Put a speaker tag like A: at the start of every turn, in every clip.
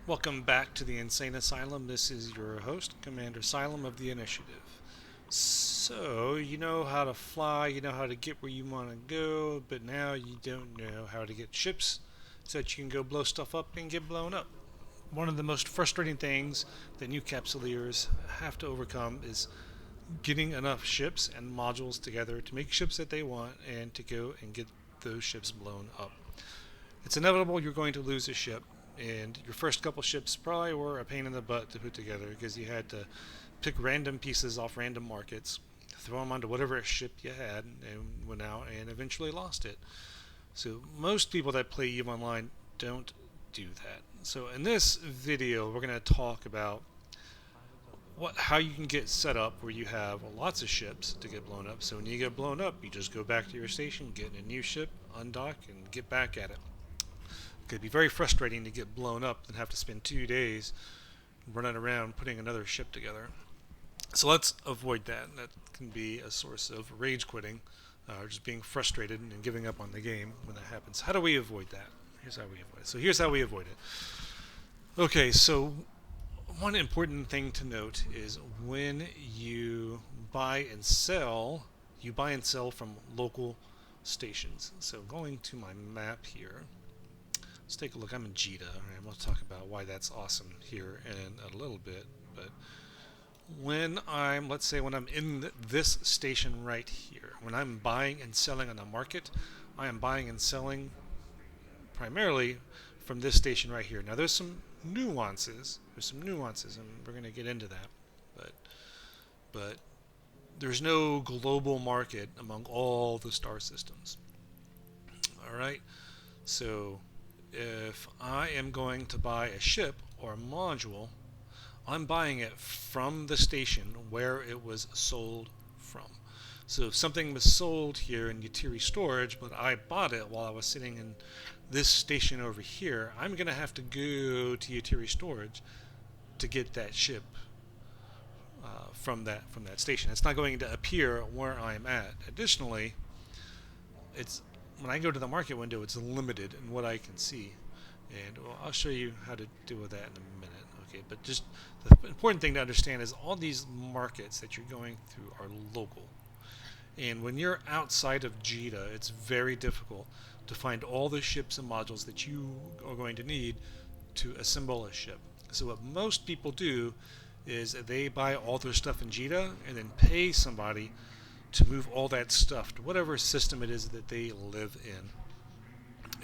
A: Welcome back to the Insane Asylum. This is your host, Commander Asylum of the Initiative. So, you know how to fly, you know how to get where you want to go, but now you don't know how to get ships so that you can go blow stuff up and get blown up. One of the most frustrating things that new capsuleers have to overcome is getting enough ships and modules together to make ships that they want and to go and get those ships blown up. It's inevitable you're going to lose a ship, and your first couple ships probably were a pain in the butt to put together because you had to pick random pieces off random markets, throw them onto whatever ship you had, and went out and eventually lost it. So most people that play EVE Online don't do that. So in this video, we're going to talk about how you can get set up where you have lots of ships to get blown up. So when you get blown up, you just go back to your station, get in a new ship, undock, and get back at it. It could be very frustrating to get blown up and have to spend 2 days running around putting another ship together. So let's avoid that. That can be a source of rage quitting, or just being frustrated and giving up on the game when that happens. How do we avoid that? Here's how we avoid it. So here's how we avoid it. Okay, so one important thing to note is when you buy and sell, you buy and sell from local stations. So going to my map here, let's take a look. I'm in Jita. Right, we'll talk about why that's awesome here in a little bit. But let's say when I'm in this station right here, when I'm buying and selling on the market, I am buying and selling primarily from this station right here. Now there's some nuances. And we're going to get into that. But there's no global market among all the star systems. All right. So if I am going to buy a ship or a module, I'm buying it from the station where it was sold from. So if something was sold here in Yatiri storage, but I bought it while I was sitting in this station over here, I'm going to have to go to Yatiri storage to get that ship from that station. It's not going to appear where I'm at. Additionally, it's when I go to the market window, it's limited in what I can see. And I'll show you how to deal with that in a minute. Okay, but just the important thing to understand is all these markets that you're going through are local. And when you're outside of Jita, it's very difficult to find all the ships and modules that you are going to need to assemble a ship. So what most people do is they buy all their stuff in Jita and then pay somebody to move all that stuff to whatever system it is that they live in.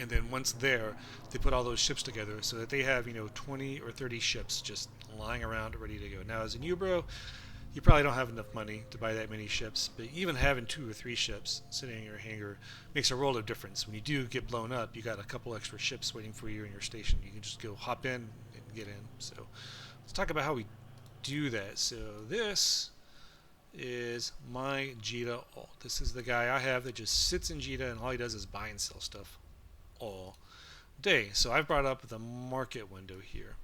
A: And then once there, they put all those ships together so that they have 20 or 30 ships just lying around ready to go. Now as a new bro, you probably don't have enough money to buy that many ships, but even having 2 or 3 ships sitting in your hangar makes a world of difference. When you do get blown up, you got a couple extra ships waiting for you in your station. You can just go hop in and get in. So let's talk about how we do that. So this is my Jita Alt. This is the guy I have that just sits in Jita and all he does is buy and sell stuff all day. So I've brought up the market window here.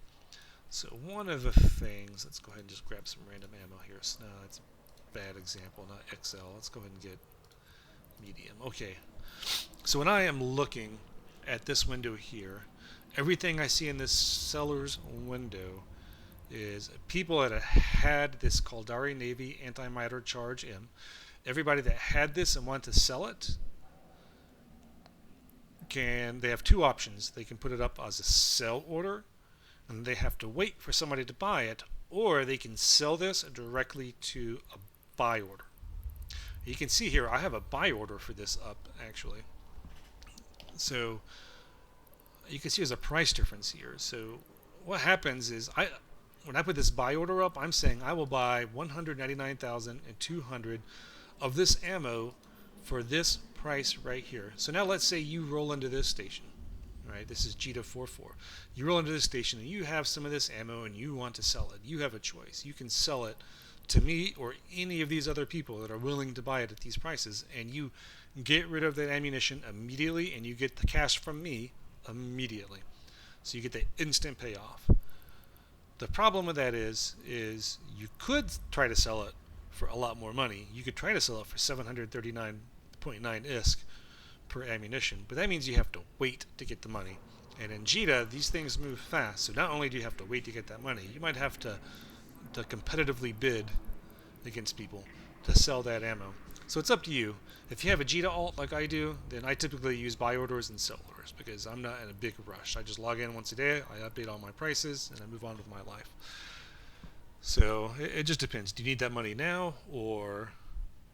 A: So one of the things, let's go ahead and just grab some random ammo here. So, no, that's a bad example, not XL. Let's go ahead and get medium. Okay. So when I am looking at this window here, everything I see in this seller's window is people that had this Caldari Navy anti-miter charge in. Everybody that had this and wanted to sell it, they have 2 options. They can put it up as a sell order, and they have to wait for somebody to buy it, or they can sell this directly to a buy order. You can see here I have a buy order for this up actually. So you can see there's a price difference here. So what happens is when I put this buy order up, I'm saying I will buy 199,200 of this ammo for this price right here. So now let's say you roll into this station. Right, this is Jita 44. You roll into this station and you have some of this ammo and you want to sell it. You have a choice. You can sell it to me or any of these other people that are willing to buy it at these prices, and you get rid of that ammunition immediately and you get the cash from me immediately. So you get the instant payoff. The problem with that is you could try to sell it for a lot more money. You could try to sell it for 739.9 ISK per ammunition, but that means you have to wait to get the money. And in Jita, these things move fast. So not only do you have to wait to get that money, you might have to competitively bid against people to sell that ammo. So it's up to you. If you have a Jita alt like I do, then I typically use buy orders and sell orders because I'm not in a big rush. I just log in once a day, I update all my prices, and I move on with my life. So it just depends. Do you need that money now, or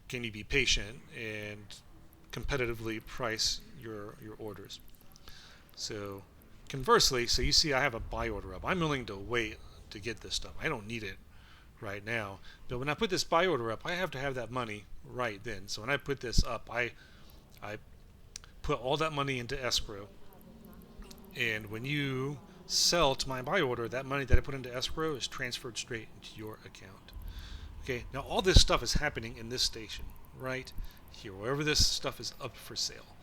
A: can you be patient and competitively price your orders? So conversely, so you see I have a buy order up. I'm willing to wait to get this stuff. I don't need it right now. But when I put this buy order up, I have to have that money right then. So when I put this up, I put all that money into escrow. And when you sell to my buy order, that money that I put into escrow is transferred straight into your account. Okay, now all this stuff is happening in this station right here, wherever this stuff is up for sale.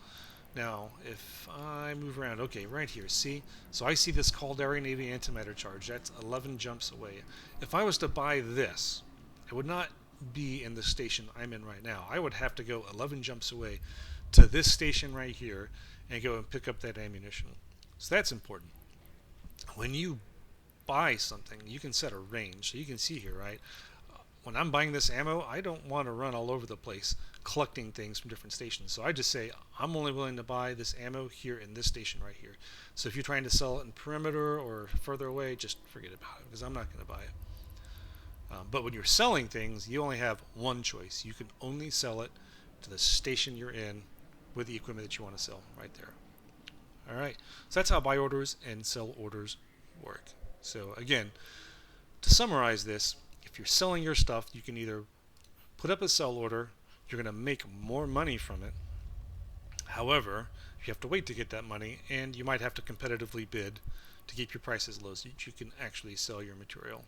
A: Now, if I move around, okay, right here, see? So I see this Caldari Navy antimatter charge. That's 11 jumps away. If I was to buy this, it would not be in the station I'm in right now. I would have to go 11 jumps away to this station right here and go and pick up that ammunition. So that's important. When you buy something, you can set a range. So you can see here, right? When I'm buying this ammo, I don't want to run all over the place collecting things from different stations. So I just say, I'm only willing to buy this ammo here in this station right here. So if you're trying to sell it in perimeter or further away, just forget about it because I'm not going to buy it. But when you're selling things, you only have one choice. You can only sell it to the station you're in with the equipment that you want to sell right there. All right, so that's how buy orders and sell orders work. So again, to summarize this, if you're selling your stuff, you can either put up a sell order, you're going to make more money from it. However, you have to wait to get that money, and you might have to competitively bid to keep your prices low so that you can actually sell your material.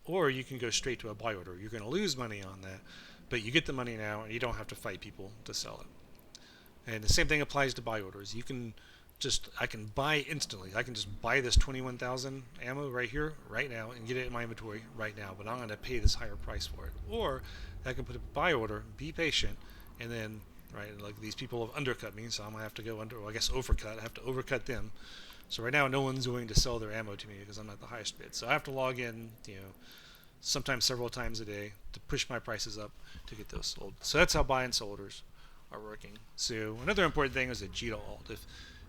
A: Or you can go straight to a buy order. You're going to lose money on that, but you get the money now, and you don't have to fight people to sell it. And the same thing applies to buy orders. I can buy instantly. I can just buy this 21,000 ammo right here, right now, and get it in my inventory right now. But I'm going to pay this higher price for it. Or I can put a buy order, be patient, and then, right, like these people have undercut me, so I'm going to have to go overcut. I have to overcut them. So right now, no one's willing to sell their ammo to me because I'm not the highest bid. So I have to log in, sometimes several times a day to push my prices up to get those sold. So that's how buy and sell orders are working. So another important thing is a Jita alt.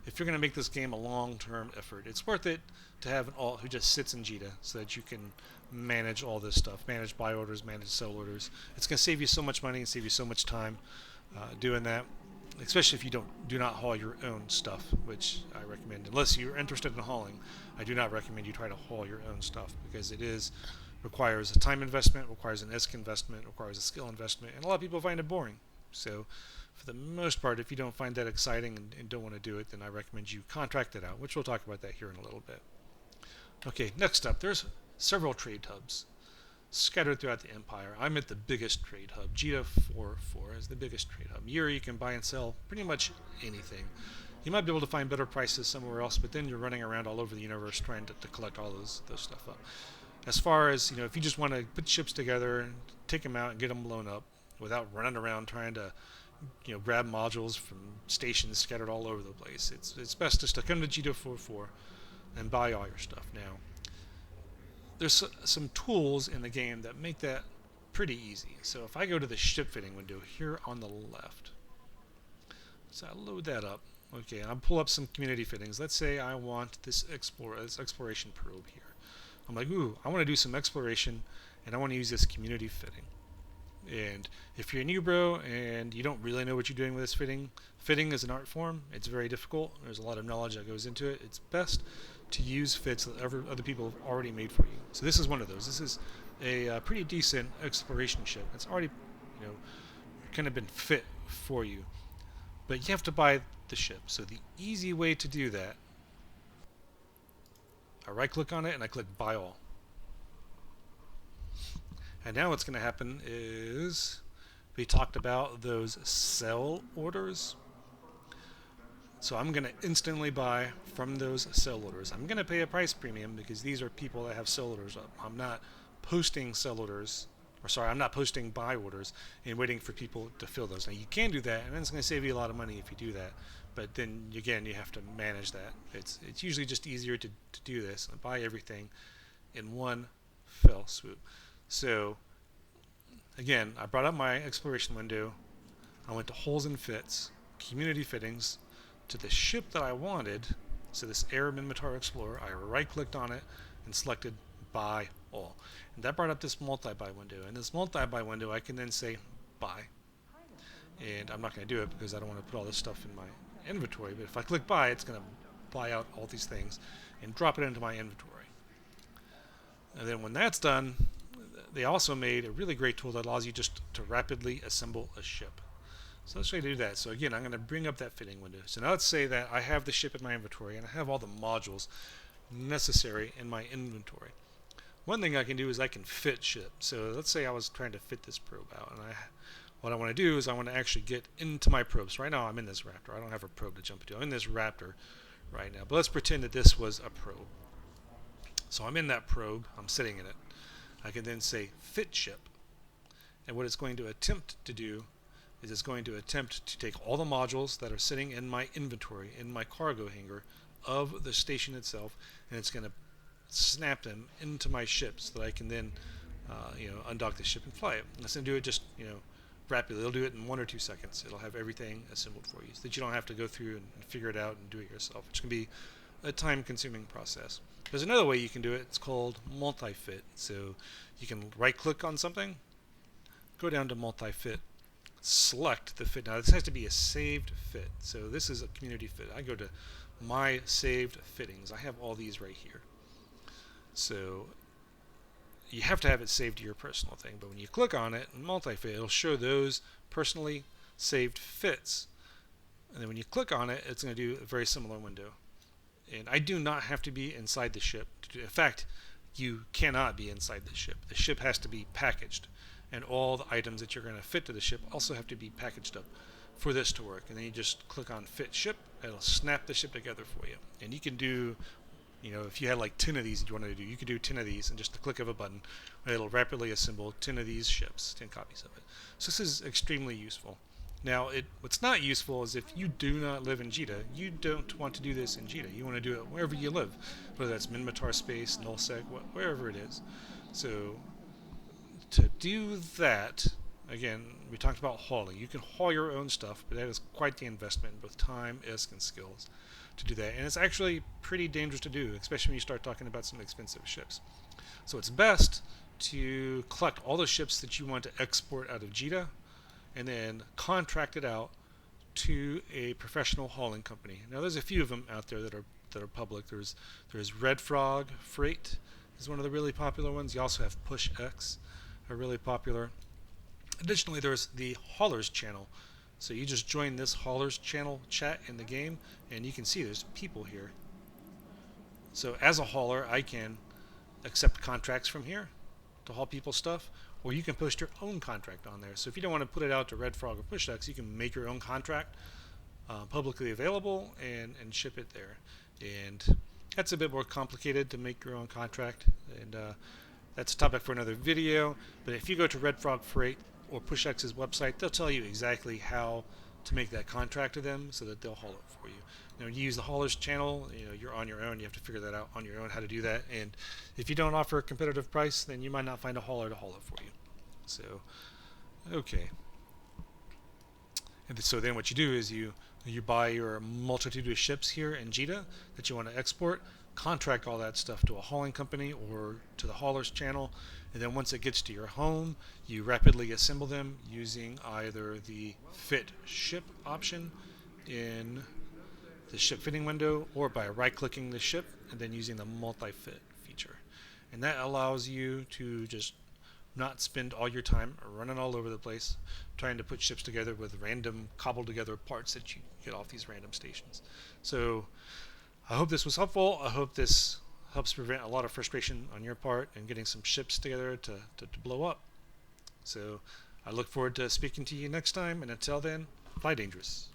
A: If you're going to make this game a long-term effort, it's worth it to have an alt who just sits in Jita so that you can manage all this stuff, manage buy orders, manage sell orders. It's going to save you so much money and save you so much time doing that, especially if you do not haul your own stuff, which I recommend. Unless you're interested in hauling, I do not recommend you try to haul your own stuff because requires a time investment, requires an ISK investment, requires a skill investment, and a lot of people find it boring. So for the most part, if you don't find that exciting and don't want to do it, then I recommend you contract it out, which we'll talk about that here in a little bit. Okay, next up, there's several trade hubs scattered throughout the empire. I'm at the biggest trade hub. Jita 4.4 is the biggest trade hub. Here you can buy and sell pretty much anything. You might be able to find better prices somewhere else, but then you're running around all over the universe trying to collect all those stuff up. As far as, if you just want to put ships together, take them out and get them blown up without running around trying to grab modules from stations scattered all over the place. It's best just to come to Jita 4.4 and buy all your stuff. Now, there's some tools in the game that make that pretty easy. So if I go to the ship fitting window here on the left, so I load that up. Okay, and I'll pull up some community fittings. Let's say I want this exploration probe here. I'm like, I want to do some exploration, and I want to use this community fitting. And if you're a new bro and you don't really know what you're doing with this fitting is an art form. It's very difficult. There's a lot of knowledge that goes into it. It's best to use fits that other people have already made for you. So this is one of those. This is a pretty decent exploration ship. It's already, kind of been fit for you. But you have to buy the ship. So the easy way to do that, I right-click on it and I click Buy All. And now what's going to happen is we talked about those sell orders. So I'm going to instantly buy from those sell orders. I'm going to pay a price premium because these are people that have sell orders up. I'm not posting sell orders, or sorry, I'm not posting buy orders and waiting for people to fill those. Now you can do that, and it's going to save you a lot of money if you do that. But then again, you have to manage that. It's usually just easier to do this and buy everything in one fell swoop. So again, I brought up my exploration window. I went to holes and fits, community fittings, to the ship that I wanted. So this Arab Minmatar Explorer, I right-clicked on it and selected buy all. And that brought up this multi-buy window. And this multi-buy window, I can then say buy. And I'm not going to do it because I don't want to put all this stuff in my inventory. But if I click buy, it's going to buy out all these things and drop it into my inventory. And then when that's done, they also made a really great tool that allows you just to rapidly assemble a ship. So let's try to do that. So again, I'm going to bring up that fitting window. So now let's say that I have the ship in my inventory and I have all the modules necessary in my inventory. One thing I can do is I can fit ship. So let's say I was trying to fit this probe out, and what I want to do is I want to actually get into my probe. So right now I'm in this Raptor. I don't have a probe to jump into. I'm in this Raptor right now. But let's pretend that this was a probe. So I'm in that probe. I'm sitting in it. I can then say fit ship. And what it's going to attempt to do is it's going to attempt to take all the modules that are sitting in my inventory, in my cargo hangar of the station itself, and it's going to snap them into my ship so that I can then undock the ship and fly it. And it's going to do it just rapidly. It'll do it in 1 or 2 seconds. It'll have everything assembled for you so that you don't have to go through and figure it out and do it yourself, which can be a time-consuming process. There's another way you can do it. It's called MultiFit. So you can right-click on something, go down to MultiFit, select the fit. Now this has to be a saved fit. So this is a community fit. I go to my saved fittings. I have all these right here. So you have to have it saved to your personal thing. But when you click on it in MultiFit, it'll show those personally saved fits. And then when you click on it, it's going to do a very similar window. And I do not have to be inside the ship to do it. In fact, you cannot be inside the ship. The ship has to be packaged. And all the items that you're going to fit to the ship also have to be packaged up for this to work. And then you just click on fit ship. It'll snap the ship together for you. And you can do, if you had like 10 of these that you wanted to do, you could do 10 of these and just the click of a button. It'll rapidly assemble 10 of these ships, 10 copies of it. So this is extremely useful. Now, what's not useful is if you do not live in Jita, you don't want to do this in Jita. You want to do it wherever you live, whether that's Minmatar space, nullsec, wherever it is. So to do that, again, we talked about hauling. You can haul your own stuff, but that is quite the investment in both time, ISK, and skills to do that. And it's actually pretty dangerous to do, especially when you start talking about some expensive ships. So it's best to collect all the ships that you want to export out of Jita and then contract it out to a professional hauling company. Now there's a few of them out there that are public. There's Red Frog Freight is one of the really popular ones. You also have PushX, are really popular. Additionally, there's the Haulers channel. So you just join this Haulers channel chat in the game, and you can see there's people here. So as a hauler, I can accept contracts from here to haul people's stuff, or you can post your own contract on there. So if you don't want to put it out to Red Frog or PushX, you can make your own contract publicly available and ship it there. And that's a bit more complicated to make your own contract, and that's a topic for another video. But if you go to Red Frog Freight or PushX's website, they'll tell you exactly how to make that contract to them so that they'll haul it for you. Now, you use the haulers channel, you're on your own. You have to figure that out on your own, how to do that. And if you don't offer a competitive price, then you might not find a hauler to haul it for you. So, okay. And so then what you do is you buy your multitude of ships here in Jita that you want to export, contract all that stuff to a hauling company or to the haulers channel, and then once it gets to your home, you rapidly assemble them using either the fit ship option in the ship fitting window or by right-clicking the ship and then using the multi-fit feature. And that allows you to just not spend all your time running all over the place trying to put ships together with random cobbled together parts that you get off these random stations. So I hope this was helpful. I hope this helps prevent a lot of frustration on your part and getting some ships together to blow up. So I look forward to speaking to you next time, and until then, fly dangerous.